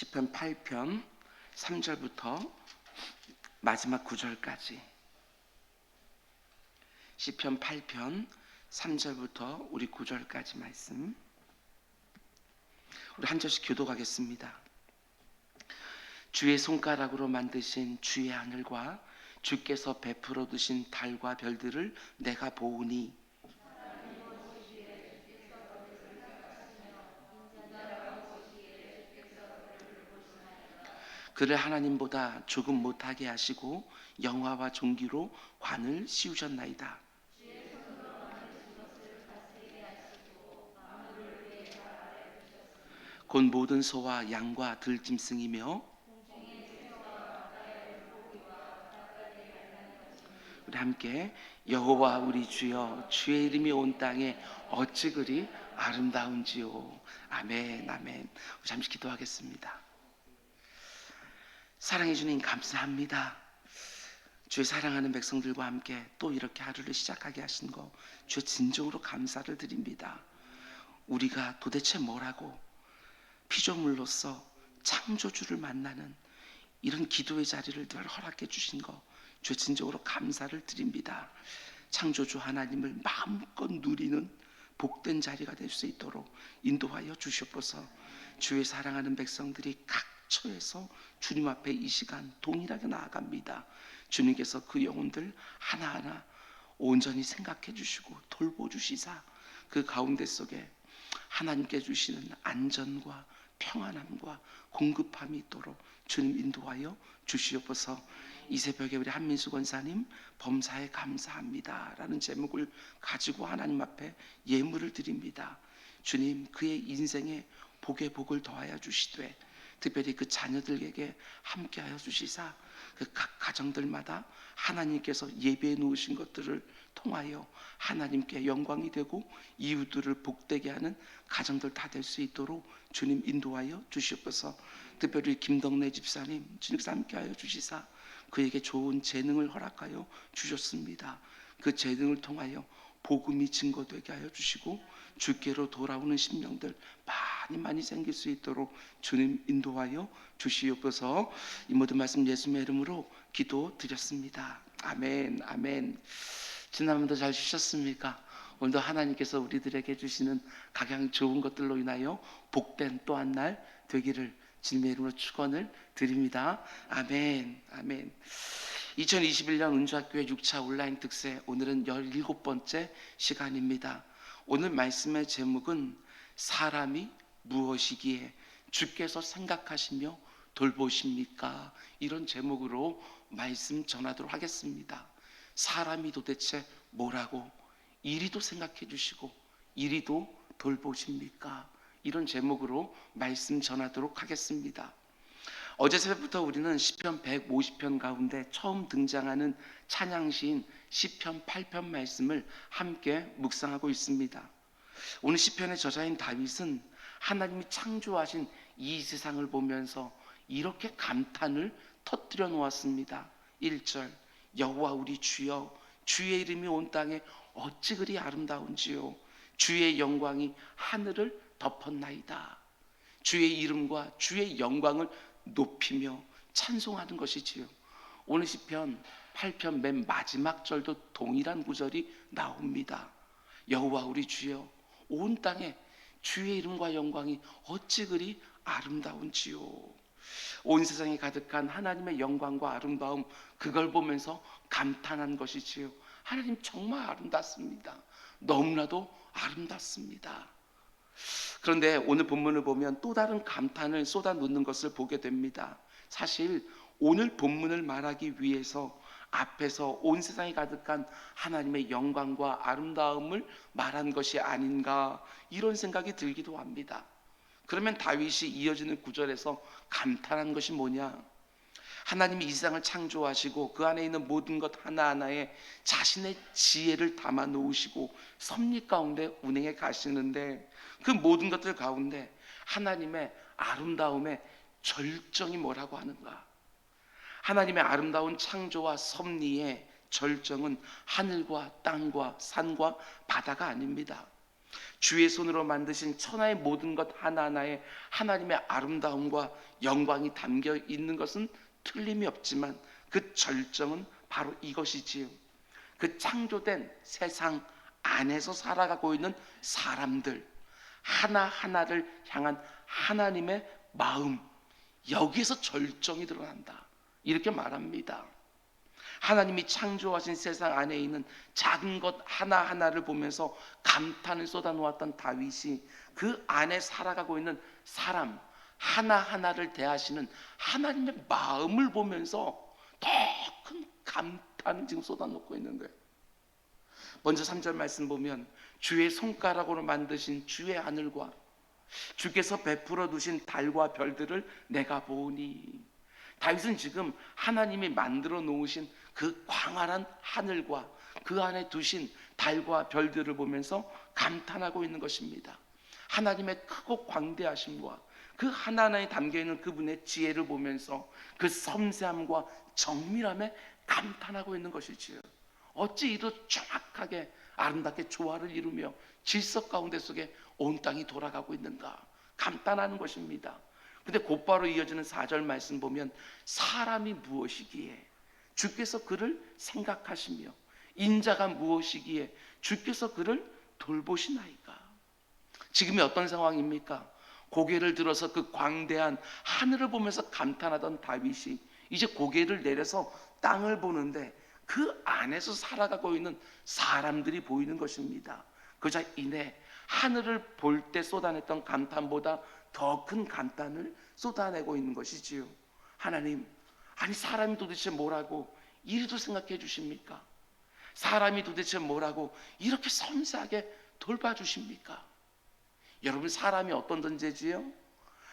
시편 8편 3절부터 마지막 9절까지. 시편 8편 3절부터 우리 9절까지 말씀. 우리 한 절씩 교독하겠습니다. 주의 손가락으로 만드신 주의 하늘과 주께서 베풀어 두신 달과 별들을 내가 보으니 그를 하나님보다 조금 못하게 하시고 영화와 종기로 관을 씌우셨나이다. 곧 모든 소와 양과 들짐승이며 우리 함께 여호와 우리 주여 주의 이름이 온 땅에 어찌 그리 아름다운지요. 아멘 아멘. 우리 잠시 기도하겠습니다. 사랑해 주님 감사합니다. 주의 사랑하는 백성들과 함께 또 이렇게 하루를 시작하게 하신 거 주의 진정으로 감사를 드립니다. 우리가 도대체 뭐라고 피조물로서 창조주를 만나는 이런 기도의 자리를 늘 허락해 주신 거 주의 진정으로 감사를 드립니다. 창조주 하나님을 마음껏 누리는 복된 자리가 될 수 있도록 인도하여 주시옵소서. 주의 사랑하는 백성들이 각 처에서 주님 앞에 이 시간 동일하게 나아갑니다. 주님께서 그 영혼들 하나하나 온전히 생각해 주시고 돌보주시사 그 가운데 속에 하나님께 주시는 안전과 평안함과 공급함이 있도록 주님 인도하여 주시옵소서. 이 새벽에 우리 한민수 권사님 범사에 감사합니다 라는 제목을 가지고 하나님 앞에 예물을 드립니다. 주님 그의 인생에 복에 복을 더하여 주시되 특별히 그 자녀들에게 함께하여 주시사 그 각 가정들마다 하나님께서 예배해 놓으신 것들을 통하여 하나님께 영광이 되고 이웃들을 복되게 하는 가정들 다 될 수 있도록 주님 인도하여 주시옵소서. 특별히 김덕래 집사님 주님께서 함께하여 주시사 그에게 좋은 재능을 허락하여 주셨습니다. 그 재능을 통하여 복음이 증거되게 하여 주시고 주께로 돌아오는 심령들 많이 생길 수 있도록 주님 인도하여 주시옵소서. 이 모든 말씀 예수님의 이름으로 기도드렸습니다. 아멘 아멘. 지난번도 잘 쉬셨습니까? 오늘도 하나님께서 우리들에게 주시는 각양 좋은 것들로 인하여 복된 또 한 날 되기를 주님의 이름으로 축원을 드립니다. 아멘 아멘. 2021년 은주학교의 6차 온라인 특세 오늘은 17번째 시간입니다. 오늘 말씀의 제목은 사람이 무엇이기에 주께서 생각하시며 돌보십니까? 이런 제목으로 말씀 전하도록 하겠습니다. 사람이 도대체 뭐라고 이리도 생각해 주시고 이리도 돌보십니까? 이런 제목으로 말씀 전하도록 하겠습니다. 어제 새벽부터 우리는 시편 150편 가운데 처음 등장하는 찬양시인 시편 8편 말씀을 함께 묵상하고 있습니다. 오늘 시편의 저자인 다윗은 하나님이 창조하신 이 세상을 보면서 이렇게 감탄을 터뜨려 놓았습니다. 1절 여호와 우리 주여 주의 이름이 온 땅에 어찌 그리 아름다운지요. 주의 영광이 하늘을 덮었나이다. 주의 이름과 주의 영광을 높이며 찬송하는 것이지요. 오늘 시편 8편 맨 마지막 절도 동일한 구절이 나옵니다. 여호와 우리 주여 온 땅에 주의 이름과 영광이 어찌 그리 아름다운지요. 온 세상에 가득한 하나님의 영광과 아름다움 그걸 보면서 감탄한 것이지요. 하나님 정말 아름답습니다. 너무나도 아름답습니다. 그런데 오늘 본문을 보면 또 다른 감탄을 쏟아놓는 것을 보게 됩니다. 사실 오늘 본문을 말하기 위해서 앞에서 온 세상에 가득한 하나님의 영광과 아름다움을 말한 것이 아닌가 이런 생각이 들기도 합니다. 그러면 다윗이 이어지는 구절에서 감탄한 것이 뭐냐? 하나님이 이 세상을 창조하시고 그 안에 있는 모든 것 하나하나에 자신의 지혜를 담아 놓으시고 섭리 가운데 운행해 가시는데 그 모든 것들 가운데 하나님의 아름다움의 절정이 뭐라고 하는가? 하나님의 아름다운 창조와 섭리의 절정은 하늘과 땅과 산과 바다가 아닙니다. 주의 손으로 만드신 천하의 모든 것 하나하나에 하나님의 아름다움과 영광이 담겨 있는 것은 틀림이 없지만 그 절정은 바로 이것이지요. 그 창조된 세상 안에서 살아가고 있는 사람들 하나하나를 향한 하나님의 마음, 여기에서 절정이 드러난다, 이렇게 말합니다. 하나님이 창조하신 세상 안에 있는 작은 것 하나하나를 보면서 감탄을 쏟아놓았던 다윗이 그 안에 살아가고 있는 사람 하나하나를 대하시는 하나님의 마음을 보면서 더 큰 감탄을 지금 쏟아놓고 있는 거예요. 먼저 3절 말씀 보면 주의 손가락으로 만드신 주의 하늘과 주께서 베풀어 두신 달과 별들을 내가 보니, 다윗은 지금 하나님이 만들어 놓으신 그 광활한 하늘과 그 안에 두신 달과 별들을 보면서 감탄하고 있는 것입니다. 하나님의 크고 광대하심과 그 하나하나에 담겨있는 그분의 지혜를 보면서 그 섬세함과 정밀함에 감탄하고 있는 것이지요. 어찌 이도 정확하게 아름답게 조화를 이루며 질서 가운데 속에 온 땅이 돌아가고 있는가, 감탄하는 것입니다. 근데 곧바로 이어지는 4절 말씀 보면 사람이 무엇이기에 주께서 그를 생각하시며 인자가 무엇이기에 주께서 그를 돌보시나이까. 지금이 어떤 상황입니까? 고개를 들어서 그 광대한 하늘을 보면서 감탄하던 다윗이 이제 고개를 내려서 땅을 보는데 그 안에서 살아가고 있는 사람들이 보이는 것입니다. 그자 이내 하늘을 볼 때 쏟아냈던 감탄보다 더 큰 감탄을 쏟아내고 있는 것이지요. 하나님, 아니 사람이 도대체 뭐라고 이리도 생각해 주십니까? 사람이 도대체 뭐라고 이렇게 섬세하게 돌봐주십니까? 여러분, 사람이 어떤 존재지요?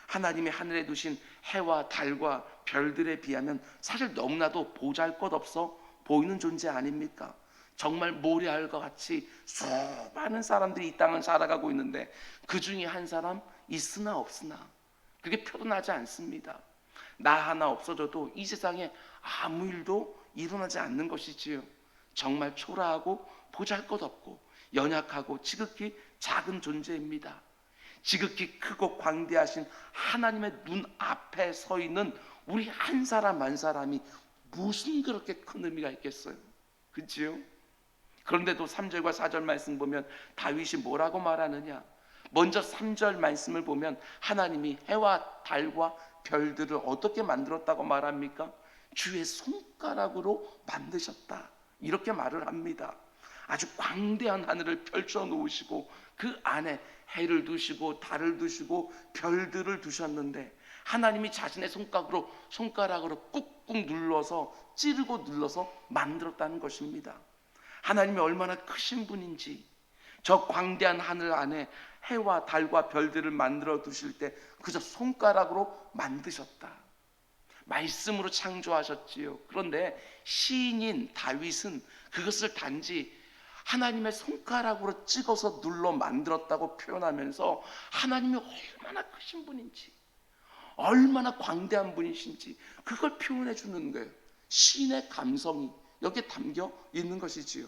하나님이 하늘에 두신 해와 달과 별들에 비하면 사실 너무나도 보잘것없어 보이는 존재 아닙니까? 정말 모래알과 같이 수많은 사람들이 이 땅을 살아가고 있는데 그 중에 한 사람 있으나 없으나 그게 표현하지 않습니다. 나 하나 없어져도 이 세상에 아무 일도 일어나지 않는 것이지요. 정말 초라하고 보잘것없고 연약하고 지극히 작은 존재입니다. 지극히 크고 광대하신 하나님의 눈 앞에 서 있는 우리 한 사람 한 사람이 무슨 그렇게 큰 의미가 있겠어요? 그렇지요? 그런데도 3절과 4절 말씀 보면 다윗이 뭐라고 말하느냐? 먼저 3절 말씀을 보면 하나님이 해와 달과 별들을 어떻게 만들었다고 말합니까? 주의 손가락으로 만드셨다, 이렇게 말을 합니다. 아주 광대한 하늘을 펼쳐 놓으시고 그 안에 해를 두시고 달을 두시고 별들을 두셨는데 하나님이 자신의 손가락으로 꾹꾹 눌러서 찌르고 눌러서 만들었다는 것입니다. 하나님이 얼마나 크신 분인지, 저 광대한 하늘 안에 해와 달과 별들을 만들어 두실 때 그저 손가락으로 만드셨다, 말씀으로 창조하셨지요. 그런데 시인인 다윗은 그것을 단지 하나님의 손가락으로 찍어서 눌러 만들었다고 표현하면서 하나님이 얼마나 크신 분인지, 얼마나 광대한 분이신지 그걸 표현해 주는 거예요. 시인의 감성이 여기에 담겨 있는 것이지요.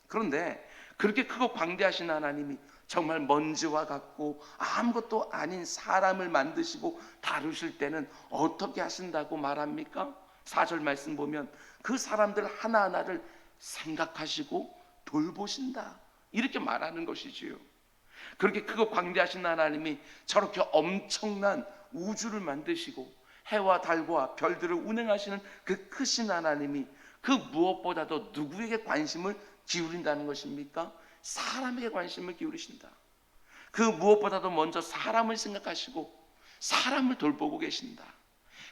그런데 그렇게 크고 광대하신 하나님이 정말 먼지와 같고 아무것도 아닌 사람을 만드시고 다루실 때는 어떻게 하신다고 말합니까? 4절 말씀 보면 그 사람들 하나하나를 생각하시고 돌보신다, 이렇게 말하는 것이지요. 그렇게 크고 광대하신 하나님이 저렇게 엄청난 우주를 만드시고 해와 달과 별들을 운행하시는 그 크신 하나님이 그 무엇보다도 누구에게 관심을 기울인다는 것입니까? 사람에게 관심을 기울이신다. 그 무엇보다도 먼저 사람을 생각하시고 사람을 돌보고 계신다.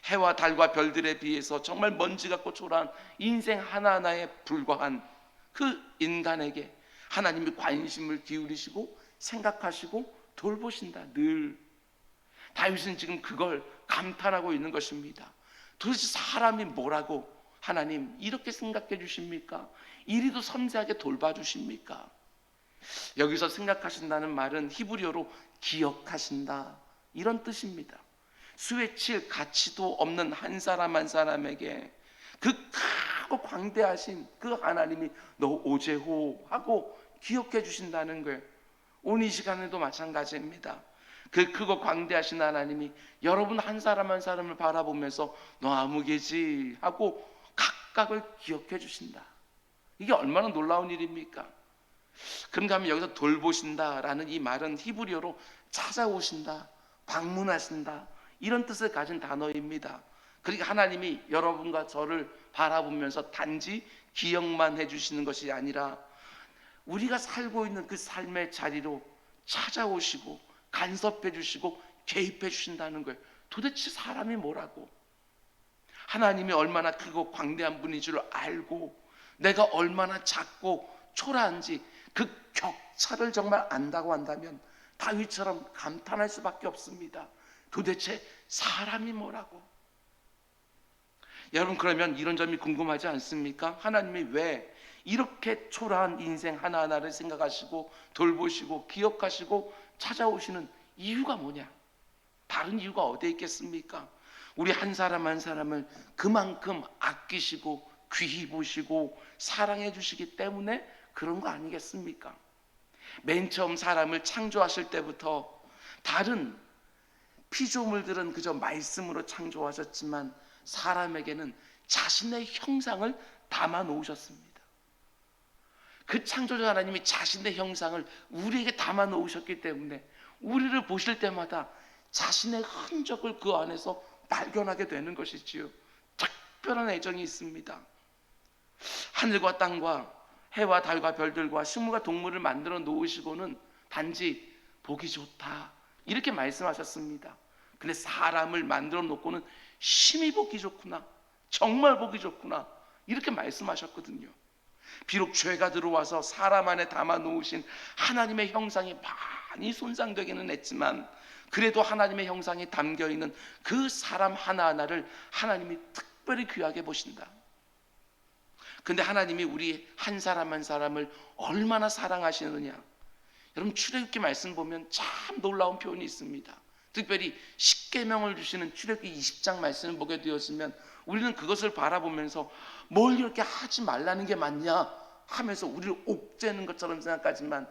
해와 달과 별들에 비해서 정말 먼지 같고 초라한 인생 하나하나에 불과한 그 인간에게 하나님이 관심을 기울이시고 생각하시고 돌보신다. 늘 다윗은 지금 그걸 감탄하고 있는 것입니다. 도대체 사람이 뭐라고 하나님 이렇게 생각해 주십니까? 이리도 섬세하게 돌봐주십니까? 여기서 생각하신다는 말은 히브리어로 기억하신다, 이런 뜻입니다. 수에 칠 가치도 없는 한 사람 한 사람에게 그 크고 광대하신 그 하나님이 너 오제호 하고 기억해 주신다는 거예요. 오늘 이 시간에도 마찬가지입니다. 그 크고 광대하신 하나님이 여러분 한 사람 한 사람을 바라보면서 너 아무개지 하고 각각을 기억해 주신다. 이게 얼마나 놀라운 일입니까? 그런가 하면 여기서 돌보신다라는 이 말은 히브리어로 찾아오신다, 방문하신다 이런 뜻을 가진 단어입니다. 그러니까 하나님이 여러분과 저를 바라보면서 단지 기억만 해주시는 것이 아니라 우리가 살고 있는 그 삶의 자리로 찾아오시고 간섭해 주시고 개입해 주신다는 거예요. 도대체 사람이 뭐라고? 하나님이 얼마나 크고 광대한 분인 줄 알고 내가 얼마나 작고 초라한지 그 격차를 정말 안다고 한다면 다윗처럼 감탄할 수밖에 없습니다. 도대체 사람이 뭐라고? 여러분, 그러면 이런 점이 궁금하지 않습니까? 하나님이 왜 이렇게 초라한 인생 하나하나를 생각하시고 돌보시고 기억하시고 찾아오시는 이유가 뭐냐? 다른 이유가 어디에 있겠습니까? 우리 한 사람 한 사람을 그만큼 아끼시고 귀히 보시고 사랑해 주시기 때문에 그런 거 아니겠습니까? 맨 처음 사람을 창조하실 때부터 다른 피조물들은 그저 말씀으로 창조하셨지만 사람에게는 자신의 형상을 담아 놓으셨습니다. 그 창조자 하나님이 자신의 형상을 우리에게 담아 놓으셨기 때문에 우리를 보실 때마다 자신의 흔적을 그 안에서 발견하게 되는 것이지요. 특별한 애정이 있습니다. 하늘과 땅과 해와 달과 별들과 식물과 동물을 만들어 놓으시고는 단지 보기 좋다 이렇게 말씀하셨습니다. 근데 사람을 만들어 놓고는 심히 보기 좋구나, 정말 보기 좋구나 이렇게 말씀하셨거든요. 비록 죄가 들어와서 사람 안에 담아 놓으신 하나님의 형상이 많이 손상되기는 했지만 그래도 하나님의 형상이 담겨있는 그 사람 하나하나를 하나님이 특별히 귀하게 보신다. 근데 하나님이 우리 한 사람 한 사람을 얼마나 사랑하시느냐. 여러분, 출애굽기 말씀 보면 참 놀라운 표현이 있습니다. 특별히 십계명을 주시는 출애굽기 20장 말씀을 보게 되었으면 우리는 그것을 바라보면서 뭘 이렇게 하지 말라는 게 맞냐 하면서 우리를 옥죄는 것처럼 생각하지만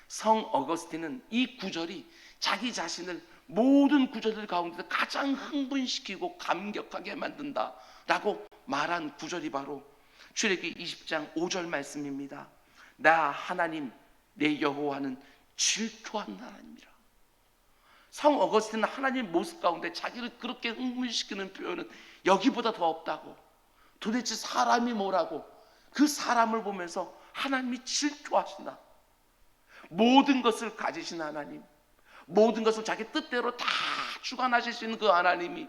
성 어거스틴은 이 구절이 자기 자신을 모든 구절들 가운데 가장 흥분시키고 감격하게 만든다라고 말한 구절이 바로 출애굽기 20장 5절 말씀입니다. 나 하나님 내 여호와는 질투한 하나님이라. 성 어거스틴은 하나님 모습 가운데 자기를 그렇게 흥분시키는 표현은 여기보다 더 없다고. 도대체 사람이 뭐라고? 그 사람을 보면서 하나님이 질투하시나. 모든 것을 가지신 하나님, 모든 것을 자기 뜻대로 다 주관하실 수 있는 그 하나님이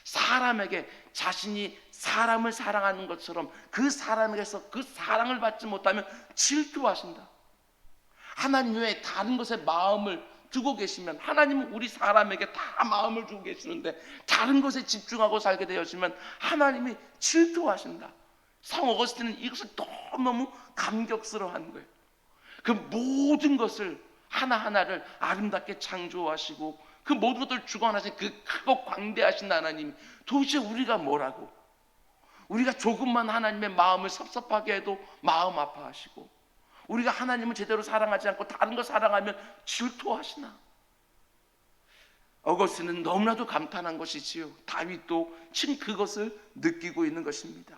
사람에게 자신이 사람을 사랑하는 것처럼 그 사람에게서 그 사랑을 받지 못하면 질투하신다. 하나님 외에 다른 것에 마음을 두고 계시면, 하나님은 우리 사람에게 다 마음을 주고 계시는데 다른 것에 집중하고 살게 되었으면 하나님이 질투하신다. 성 어거스틴은 이것을 너무너무 감격스러워하는 거예요. 그 모든 것을 하나하나를 아름답게 창조하시고 그 모든 것들을 주관하신 그 크고 광대하신 하나님이 도대체 우리가 뭐라고? 우리가 조금만 하나님의 마음을 섭섭하게 해도 마음 아파하시고, 우리가 하나님을 제대로 사랑하지 않고 다른 거 사랑하면 질투하시나? 어거스틴은 너무나도 감탄한 것이지요. 다윗도 지금 그것을 느끼고 있는 것입니다.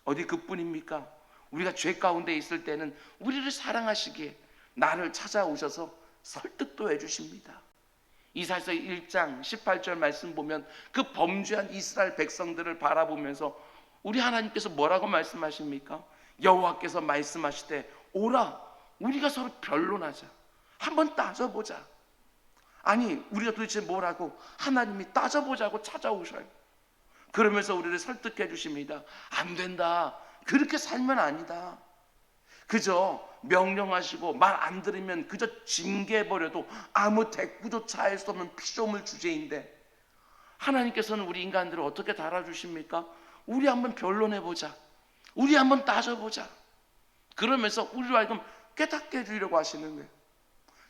어디 그뿐입니까? 우리가 죄 가운데 있을 때는 우리를 사랑하시기에 나를 찾아오셔서 설득도 해주십니다. 이사야서 1장 18절 말씀 보면 그 범죄한 이스라엘 백성들을 바라보면서 우리 하나님께서 뭐라고 말씀하십니까? 여호와께서 말씀하시되 오라 우리가 서로 변론하자, 한번 따져보자. 아니, 우리가 도대체 뭐라고? 하나님이 따져보자고 찾아오셔요. 그러면서 우리를 설득해 주십니다. 안 된다, 그렇게 살면 아니다. 그저 명령하시고 말 안 들으면 그저 징계해버려도 아무 대꾸조차 할 수 없는 피조물 주제인데 하나님께서는 우리 인간들을 어떻게 달아주십니까? 우리 한번 변론해보자, 우리 한번 따져보자. 그러면서 우리로 하여금 깨닫게 해주려고 하시는 거예요.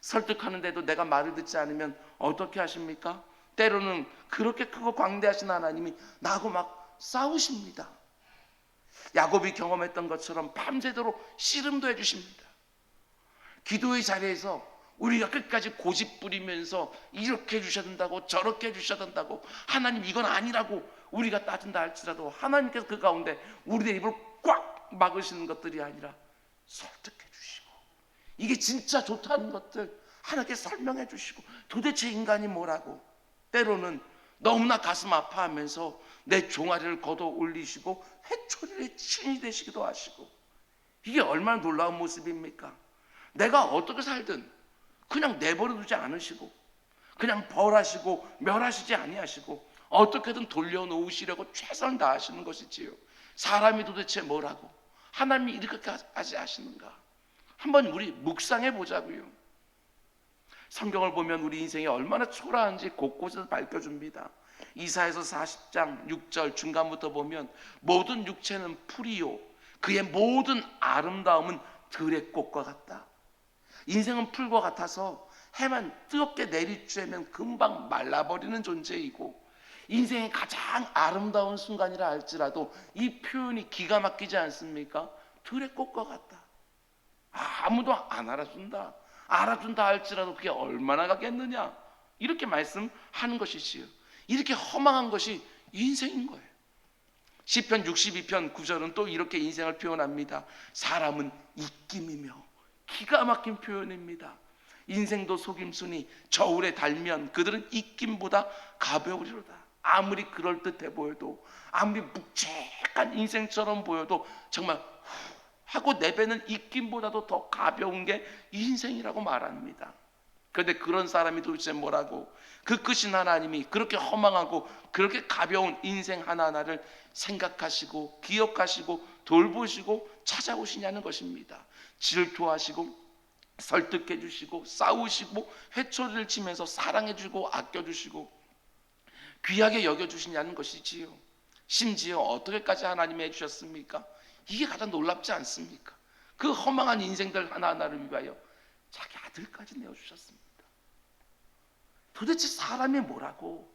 설득하는데도 내가 말을 듣지 않으면 어떻게 하십니까? 때로는 그렇게 크고 광대하신 하나님이 나하고 막 싸우십니다. 야곱이 경험했던 것처럼 밤새도록 씨름도 해주십니다. 기도의 자리에서 우리가 끝까지 고집 부리면서 이렇게 해주셔야 된다고 저렇게 해주셔야 된다고 하나님 이건 아니라고 우리가 따진다 할지라도 하나님께서 그 가운데 우리의 입을 꽉 막으시는 것들이 아니라 설득해 주시고 이게 진짜 좋다는 것들 하나님께 설명해 주시고 도대체 인간이 뭐라고 때로는 너무나 가슴 아파하면서 내 종아리를 걷어 올리시고 회초리의 친이 되시기도 하시고 이게 얼마나 놀라운 모습입니까? 내가 어떻게 살든 그냥 내버려 두지 않으시고 그냥 벌하시고 멸하시지 아니하시고 어떻게든 돌려놓으시려고 최선을 다하시는 것이지요. 사람이 도대체 뭐라고 하나님이 이렇게까지 하시는가? 한번 우리 묵상해 보자고요. 성경을 보면 우리 인생이 얼마나 초라한지 곳곳에서 밝혀줍니다. 이사야서 40장 6절 중간부터 보면 모든 육체는 풀이요 그의 모든 아름다움은 들의 꽃과 같다. 인생은 풀과 같아서 해만 뜨겁게 내리쬐면 금방 말라버리는 존재이고 인생의 가장 아름다운 순간이라 할지라도 이 표현이 기가 막히지 않습니까? 들의 꽃과 같다. 아무도 안 알아준다. 알아준다 할지라도 그게 얼마나 가겠느냐 이렇게 말씀하는 것이지요. 이렇게 허망한 것이 인생인 거예요. 시편 62편 9절은 또 이렇게 인생을 표현합니다. 사람은 입김이며 기가 막힌 표현입니다. 인생도 속임수니 저울에 달면 그들은 입김보다 가벼우리로다. 아무리 그럴듯해 보여도 아무리 묵직한 인생처럼 보여도 정말 하고 내뱉는 입김보다도 더 가벼운 게 인생이라고 말합니다. 그런데 그런 사람이 도대체 뭐라고 그 크신 하나님이 그렇게 허망하고 그렇게 가벼운 인생 하나하나를 생각하시고 기억하시고 돌보시고 찾아오시냐는 것입니다. 질투하시고 설득해 주시고 싸우시고 회초리를 치면서 사랑해 주고 아껴 주시고 귀하게 여겨 주시냐는 것이지요. 심지어 어떻게까지 하나님이 해 주셨습니까? 이게 가장 놀랍지 않습니까? 그 허망한 인생들 하나하나를 위하여 자기 아들까지 내어주셨습니다. 도대체 사람이 뭐라고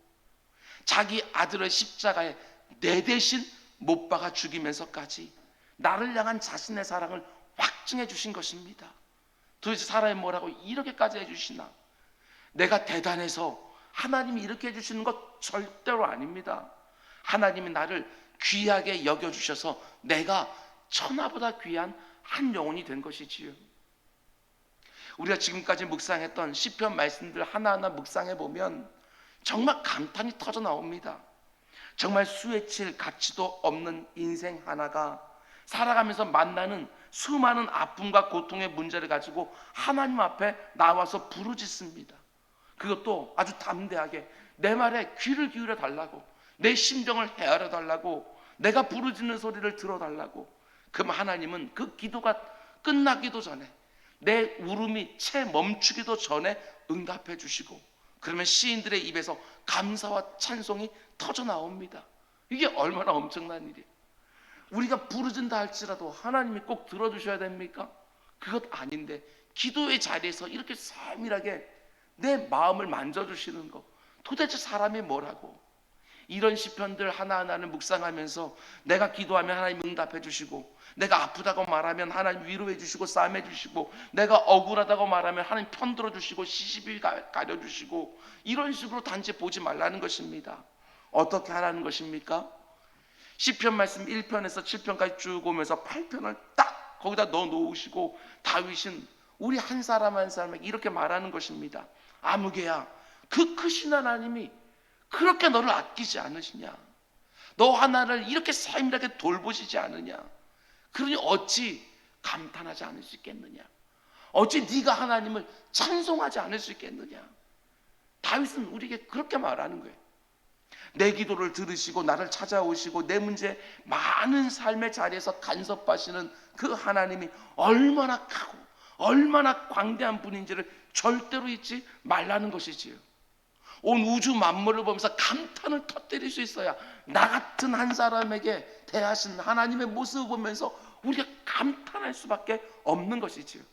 자기 아들을 십자가에 내 대신 못 박아 죽이면서까지 나를 향한 자신의 사랑을 확증해 주신 것입니다. 도대체 사람이 뭐라고 이렇게까지 해주시나? 내가 대단해서 하나님이 이렇게 해주시는 것 절대로 아닙니다. 하나님이 나를 귀하게 여겨주셔서 내가 천하보다 귀한 한 영혼이 된 것이지요. 우리가 지금까지 묵상했던 시편 말씀들 하나하나 묵상해 보면 정말 감탄이 터져 나옵니다. 정말 수에 칠 가치도 없는 인생 하나가 살아가면서 만나는 수많은 아픔과 고통의 문제를 가지고 하나님 앞에 나와서 부르짖습니다. 그것도 아주 담대하게 내 말에 귀를 기울여 달라고, 내 심정을 헤아려 달라고, 내가 부르짖는 소리를 들어달라고. 그럼 하나님은 그 기도가 끝나기도 전에, 내 울음이 채 멈추기도 전에 응답해 주시고, 그러면 시인들의 입에서 감사와 찬송이 터져 나옵니다. 이게 얼마나 엄청난 일이에요. 우리가 부르짖다 할지라도 하나님이 꼭 들어주셔야 됩니까? 그것 아닌데 기도의 자리에서 이렇게 세밀하게 내 마음을 만져주시는 거, 도대체 사람이 뭐라고? 이런 시편들 하나하나를 묵상하면서 내가 기도하면 하나님 응답해 주시고, 내가 아프다고 말하면 하나님 위로해 주시고 싸매 주시고, 내가 억울하다고 말하면 하나님 편들어 주시고 시시비 가려 주시고, 이런 식으로 단지 보지 말라는 것입니다. 어떻게 하라는 것입니까? 시편 말씀 1편에서 7편까지 쭉 오면서 8편을 딱 거기다 넣어 놓으시고 다윗은 우리 한 사람 한 사람에게 이렇게 말하는 것입니다. 아무개야, 그 크신 하나님이 그렇게 너를 아끼지 않으시냐? 너 하나를 이렇게 세밀하게 돌보시지 않으냐? 그러니 어찌 감탄하지 않을 수 있겠느냐? 어찌 네가 하나님을 찬송하지 않을 수 있겠느냐? 다윗은 우리에게 그렇게 말하는 거예요. 내 기도를 들으시고 나를 찾아오시고 내 문제 많은 삶의 자리에서 간섭하시는 그 하나님이 얼마나 크고 얼마나 광대한 분인지를 절대로 잊지 말라는 것이지요. 온 우주 만물을 보면서 감탄을 터뜨릴 수 있어야 나 같은 한 사람에게 대하신 하나님의 모습을 보면서 우리가 감탄할 수밖에 없는 것이지요.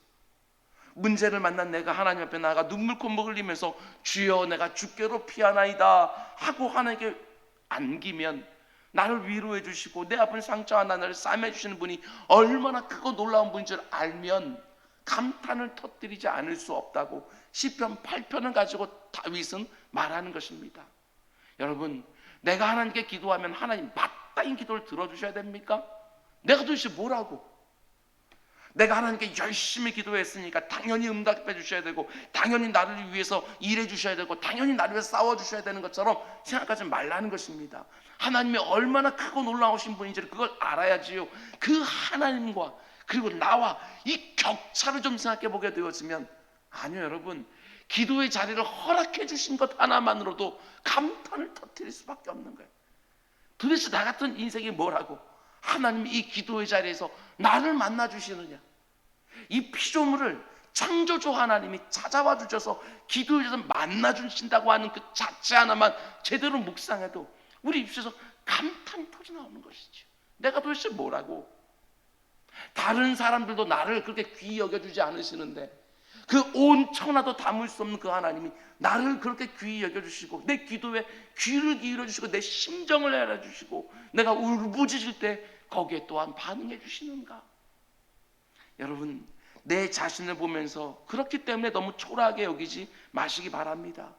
문제를 만난 내가 하나님 앞에 나아가 눈물 콧물 흘리면서 주여 내가 주께로 피하나이다 하고 하나님께 안기면 나를 위로해 주시고 내 아픈 상처 하나를 싸매 주시는 분이 얼마나 크고 놀라운 분인 줄 알면 감탄을 터뜨리지 않을 수 없다고 시편 8편을 가지고 다윗은 말하는 것입니다. 여러분, 내가 하나님께 기도하면 하나님 마땅히 기도를 들어주셔야 됩니까? 내가 도대체 뭐라고? 내가 하나님께 열심히 기도했으니까 당연히 응답해 주셔야 되고, 당연히 나를 위해서 일해 주셔야 되고, 당연히 나를 위해서 싸워 주셔야 되는 것처럼 생각하지 말라는 것입니다. 하나님이 얼마나 크고 놀라우신 분인지를 그걸 알아야지요. 그 하나님과 그리고 나와 이 격차를 좀 생각해 보게 되어지면, 아니요 여러분, 기도의 자리를 허락해 주신 것 하나만으로도 감탄을 터뜨릴 수밖에 없는 거예요. 도대체 나 같은 인생이 뭐라고 하나님이 이 기도의 자리에서 나를 만나 주시느냐. 이 피조물을 창조주 하나님이 찾아와 주셔서 기도의 자리에서 만나 주신다고 하는 그 자체 하나만 제대로 묵상해도 우리 입술에서 감탄이 터져 나오는 것이죠. 내가 도대체 뭐라고. 다른 사람들도 나를 그렇게 귀히 여겨주지 않으시는데, 그 온 천하도 담을 수 없는 그 하나님이 나를 그렇게 귀히 여겨주시고, 내 기도에 귀를 기울여주시고, 내 심정을 알아주시고, 내가 울부짖을 때 거기에 또한 반응해 주시는가. 여러분, 내 자신을 보면서 그렇기 때문에 너무 초라하게 여기지 마시기 바랍니다.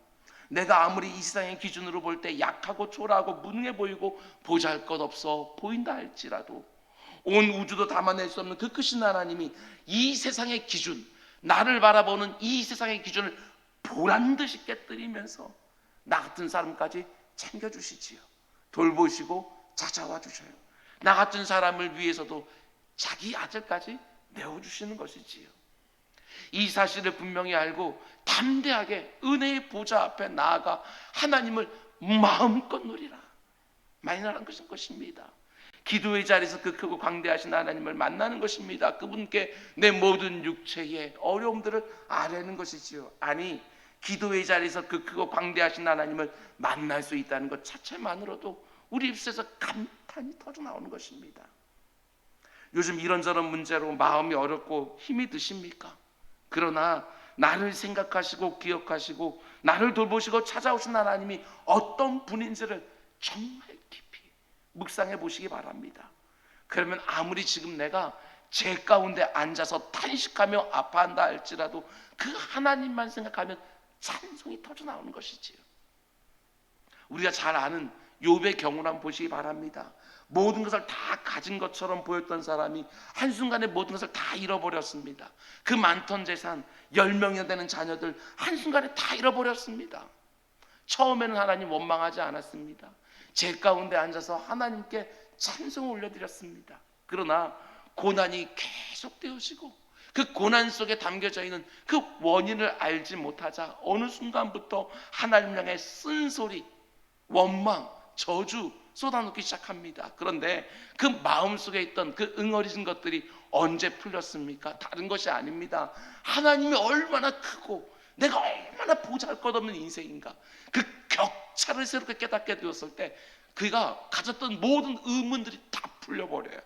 내가 아무리 이 세상의 기준으로 볼 때 약하고 초라하고 무능해 보이고 보잘것없어 보인다 할지라도, 온 우주도 담아낼 수 없는 그 크신 하나님이 이 세상의 기준, 나를 바라보는 이 세상의 기준을 보란듯이 깨뜨리면서 나 같은 사람까지 챙겨주시지요. 돌보시고 찾아와 주셔요. 나 같은 사람을 위해서도 자기 아들까지 내어주시는 것이지요. 이 사실을 분명히 알고 담대하게 은혜의 보좌 앞에 나아가 하나님을 마음껏 누리라, 말하는 것입니다. 기도의 자리에서 그 크고 광대하신 하나님을 만나는 것입니다. 그분께 내 모든 육체의 어려움들을 아뢰는 것이지요. 아니, 기도의 자리에서 그 크고 광대하신 하나님을 만날 수 있다는 것 자체만으로도 우리 입술에서 감탄이 터져 나오는 것입니다. 요즘 이런저런 문제로 마음이 어렵고 힘이 드십니까? 그러나 나를 생각하시고 기억하시고 나를 돌보시고 찾아오신 하나님이 어떤 분인지를 정말 깊이 묵상해 보시기 바랍니다. 그러면 아무리 지금 내가 제 가운데 앉아서 탄식하며 아파한다 할지라도 그 하나님만 생각하면 찬송이 터져 나오는 것이지요. 우리가 잘 아는 욥의 경우를 한번 보시기 바랍니다. 모든 것을 다 가진 것처럼 보였던 사람이 한순간에 모든 것을 다 잃어버렸습니다. 그 많던 재산, 10명이나 되는 자녀들 한순간에 다 잃어버렸습니다. 처음에는 하나님 원망하지 않았습니다. 제 가운데 앉아서 하나님께 찬송을 올려드렸습니다. 그러나 고난이 계속되어지고 그 고난 속에 담겨져 있는 그 원인을 알지 못하자 어느 순간부터 하나님 향해 쓴소리, 원망, 저주 쏟아놓기 시작합니다. 그런데 그 마음속에 있던 그 응어리진 것들이 언제 풀렸습니까? 다른 것이 아닙니다. 하나님이 얼마나 크고 내가 얼마나 보잘것없는 인생인가, 그 격차를 새롭게 깨닫게 되었을 때 그가 가졌던 모든 의문들이 다 풀려버려요.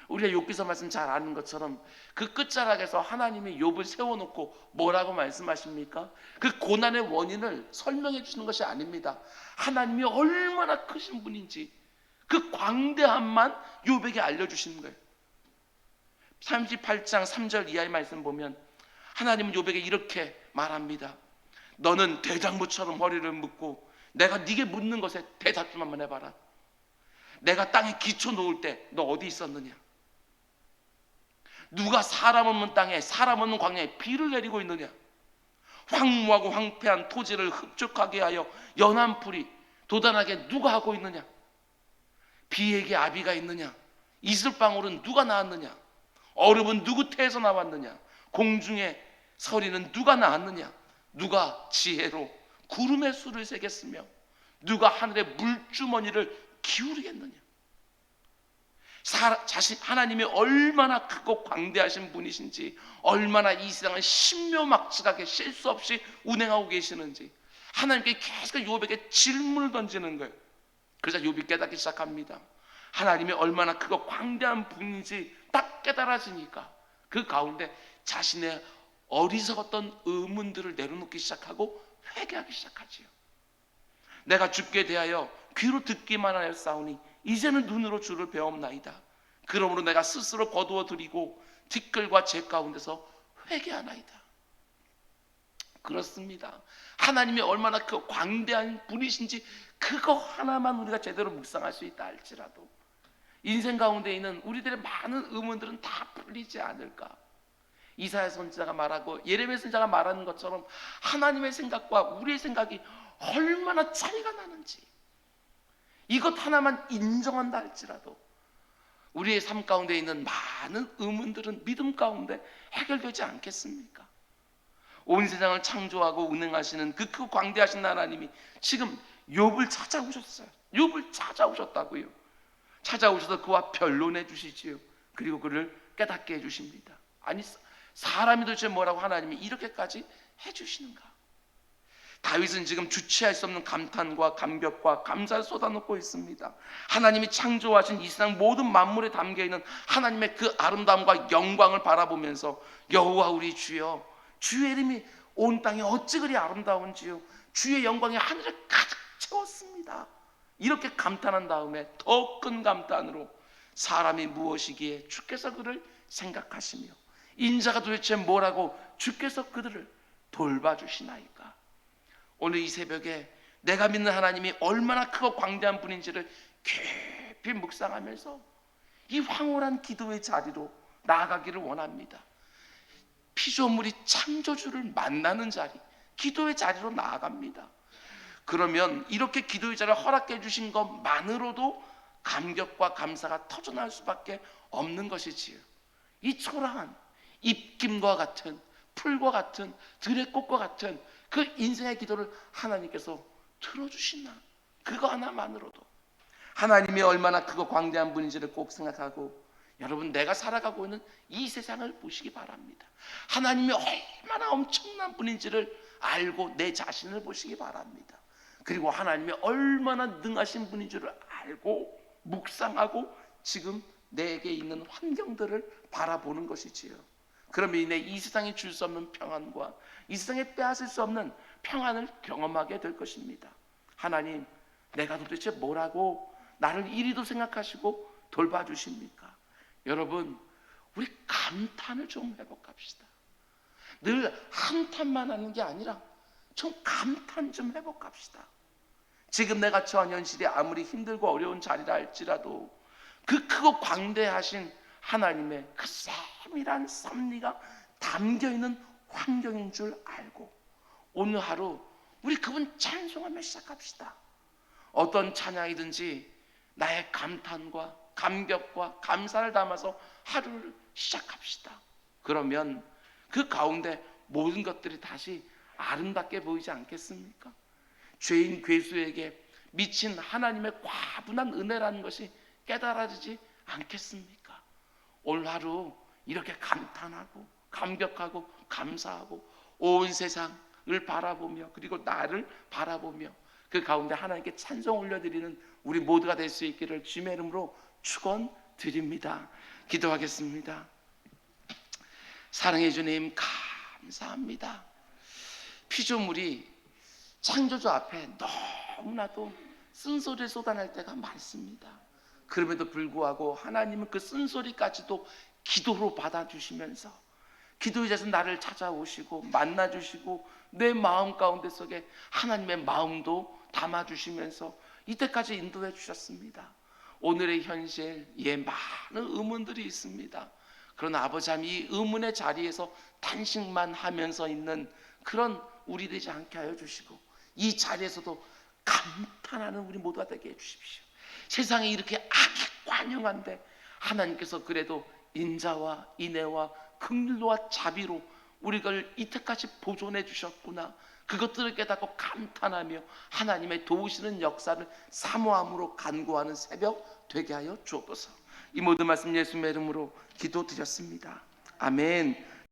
우리가 욥기서 말씀 잘 아는 것처럼 그 끝자락에서 하나님이 욥을 세워놓고 뭐라고 말씀하십니까? 그 고난의 원인을 설명해 주시는 것이 아닙니다. 하나님이 얼마나 크신 분인지 그 광대함만 욥에게 알려주시는 거예요. 38장 3절 이하의 말씀 보면 하나님은 욥에게 이렇게 말합니다. 너는 대장부처럼 허리를 묶고 내가 네게 묻는 것에 대답 좀 한번 해봐라. 내가 땅에 기초 놓을 때 너 어디 있었느냐? 누가 사람 없는 땅에 사람 없는 광야에 비를 내리고 있느냐? 황무하고 황폐한 토지를 흡족하게 하여 연한 풀이 돋아나게 누가 하고 있느냐? 비에게 아비가 있느냐? 이슬방울은 누가 낳았느냐? 얼음은 누구 태에서 나왔느냐? 공중에 서리는 누가 낳았느냐? 누가 지혜로 구름의 수를 세겠으며 누가 하늘의 물주머니를 기울이겠느냐? 하나님이 얼마나 크고 광대하신 분이신지, 얼마나 이 세상을 신묘막측하게 실수 없이 운행하고 계시는지 하나님께 계속 욥에게 질문을 던지는 거예요. 그래서 욥이 깨닫기 시작합니다. 하나님이 얼마나 크고 광대한 분인지 딱 깨달아지니까 그 가운데 자신의 어리석었던 의문들을 내려놓기 시작하고 회개하기 시작하지요. 내가 주께 대하여 귀로 듣기만 하였사오니 이제는 눈으로 주를 배움나이다. 그러므로 내가 스스로 거두어 드리고 티끌과 재 가운데서 회개하나이다. 그렇습니다. 하나님이 얼마나 그 광대한 분이신지 그거 하나만 우리가 제대로 묵상할 수 있다 할지라도 인생 가운데 있는 우리들의 많은 의문들은 다 풀리지 않을까. 이사야 선지자가 말하고 예레미야 선지자가 말하는 것처럼 하나님의 생각과 우리의 생각이 얼마나 차이가 나는지 이것 하나만 인정한다 할지라도 우리의 삶 가운데 있는 많은 의문들은 믿음 가운데 해결되지 않겠습니까? 온 세상을 창조하고 운행하시는 그 크고 광대하신 하나님이 지금 욥을 찾아오셨어요. 욥을 찾아오셨다고요. 찾아오셔서 그와 변론해 주시지요. 그리고 그를 깨닫게 해주십니다. 아니 사람이 도대체 뭐라고 하나님이 이렇게까지 해주시는가? 다윗은 지금 주체할 수 없는 감탄과 감격과 감사를 쏟아놓고 있습니다. 하나님이 창조하신 이 세상 모든 만물에 담겨있는 하나님의 그 아름다움과 영광을 바라보면서 여호와 우리 주여, 주의 이름이 온 땅에 어찌 그리 아름다운지요, 주의 영광이 하늘을 가득 채웠습니다. 이렇게 감탄한 다음에 더 큰 감탄으로 사람이 무엇이기에 주께서 그를 생각하시며 인자가 도대체 뭐라고 주께서 그들을 돌봐주시나이까. 오늘 이 새벽에 내가 믿는 하나님이 얼마나 크고 광대한 분인지를 깊이 묵상하면서 이 황홀한 기도의 자리로 나아가기를 원합니다. 피조물이 창조주를 만나는 자리, 기도의 자리로 나아갑니다. 그러면 이렇게 기도의 자리를 허락해 주신 것만으로도 감격과 감사가 터져나올 수밖에 없는 것이지요. 이 초라한 입김과 같은 풀과 같은 들의 꽃과 같은 그 인생의 기도를 하나님께서 들어주시나, 그거 하나만으로도 하나님이 얼마나 크고 광대한 분인지를 꼭 생각하고 여러분 내가 살아가고 있는 이 세상을 보시기 바랍니다. 하나님이 얼마나 엄청난 분인지를 알고 내 자신을 보시기 바랍니다. 그리고 하나님이 얼마나 능하신 분인 줄을 알고 묵상하고 지금 내게 있는 환경들을 바라보는 것이지요. 그러면 이내 이 세상이 줄 수 없는 평안과 이 세상에 빼앗을 수 없는 평안을 경험하게 될 것입니다. 하나님, 내가 도대체 뭐라고 나를 이리도 생각하시고 돌봐주십니까? 여러분, 우리 감탄을 좀 해볼까합시다. 늘 한탄만 하는 게 아니라 좀 감탄 좀 해볼까합시다. 지금 내가 처한 현실이 아무리 힘들고 어려운 자리라 할지라도 그 크고 광대하신 하나님의 그 세밀한 섭리가 담겨있는 환경인 줄 알고 오늘 하루 우리 그분 찬송하며 시작합시다. 어떤 찬양이든지 나의 감탄과 감격과 감사를 담아서 하루를 시작합시다. 그러면 그 가운데 모든 것들이 다시 아름답게 보이지 않겠습니까? 죄인 괴수에게 미친 하나님의 과분한 은혜라는 것이 깨달아지지 않겠습니까? 오늘 하루 이렇게 감탄하고 감격하고 감사하고 온 세상을 바라보며 그리고 나를 바라보며 그 가운데 하나님께 찬송 올려드리는 우리 모두가 될 수 있기를 주님의 이름으로 축원드립니다. 기도하겠습니다. 사랑해 주님 감사합니다. 피조물이 창조주 앞에 너무나도 쓴소리를 쏟아낼 때가 많습니다. 그럼에도 불구하고 하나님은 그 쓴소리까지도 기도로 받아주시면서 기도의 자에서 나를 찾아오시고 만나주시고 내 마음 가운데 속에 하나님의 마음도 담아주시면서 이때까지 인도해 주셨습니다. 오늘의 현실 많은 의문들이 있습니다. 그러나 아버지 하나님 이 의문의 자리에서 탄식만 하면서 있는 그런 우리 되지 않게 하여 주시고 이 자리에서도 감탄하는 우리 모두가 되게 해주십시오. 세상에 이렇게 악이 관영한데 하나님께서 그래도 인자와 인애와 긍휼과 자비로 우리를 이때까지 보존해 주셨구나. 그것들을 깨닫고 감탄하며 하나님의 도우시는 역사를 사모함으로 간구하는 새벽 되게 하여 주옵소서. 이 모든 말씀 예수님의 이름으로 기도드렸습니다. 아멘.